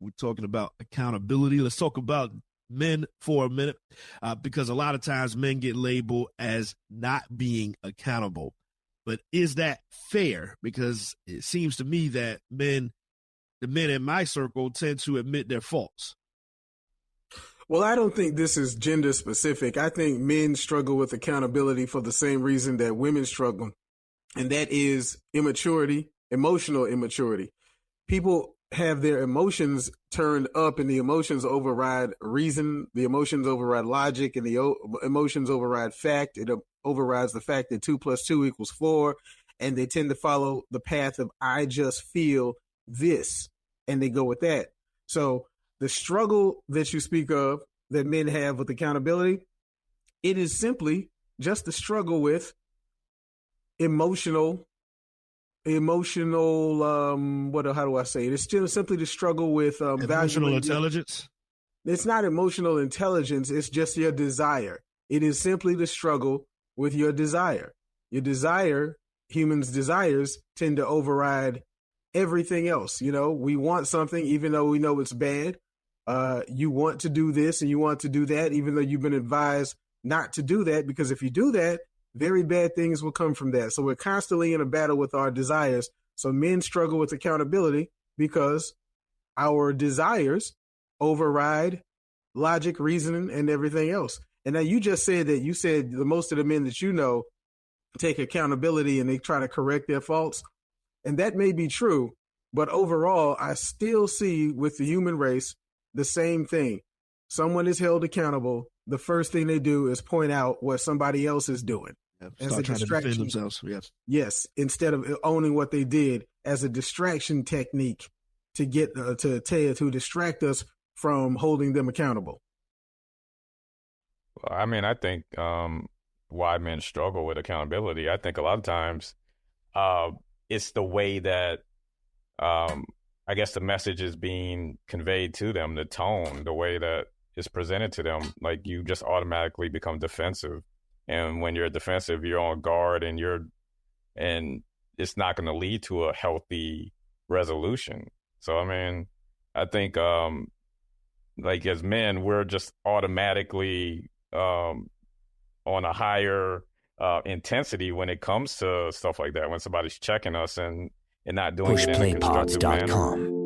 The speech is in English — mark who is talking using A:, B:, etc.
A: We're talking about accountability. Let's talk about men for a minute, because a lot of times men get labeled as not being accountable. But is that fair? Because it seems to me that the men in my circle tend to admit their faults.
B: Well, I don't think this is gender specific. I think men struggle with accountability for the same reason that women struggle, and that is immaturity, emotional immaturity. People have their emotions turned up, and the emotions override reason, the emotions override logic, and the emotions override fact. It overrides the fact that 2 + 2 = 4, and they tend to follow the path of I just feel this, and they go with that. So the struggle that you speak of that men have with accountability, it is simply just the struggle with emotional, how do I say it? It's still simply the struggle with
A: emotional intelligence.
B: It's not emotional intelligence. It's just your desire. It is simply the struggle with your desire. Your desire, humans' desires tend to override everything else. You know, we want something, even though we know it's bad. You want to do this and you want to do that, even though you've been advised not to do that, because if you do that, very bad things will come from that. So we're constantly in a battle with our desires. So men struggle with accountability because our desires override logic, reasoning, and everything else. And now you just said that the most of the men that you know take accountability and they try to correct their faults. And that may be true, but overall, I still see with the human race the same thing. Someone is held accountable. The first thing they do is point out what somebody else is doing. As a distraction. To defend themselves. Yes, instead of owning what they did as a distraction technique to get to distract us from holding them accountable.
C: Well, I mean, I think why men struggle with accountability, I think a lot of times it's the way that I guess the message is being conveyed to them, the tone, the way that it's presented to them. Like, you just automatically become defensive. And when you're defensive, you're on guard, and it's not going to lead to a healthy resolution. So, I mean, I think like as men, we're just automatically on a higher intensity when it comes to stuff like that. When somebody's checking us and not doing it in a constructive manner.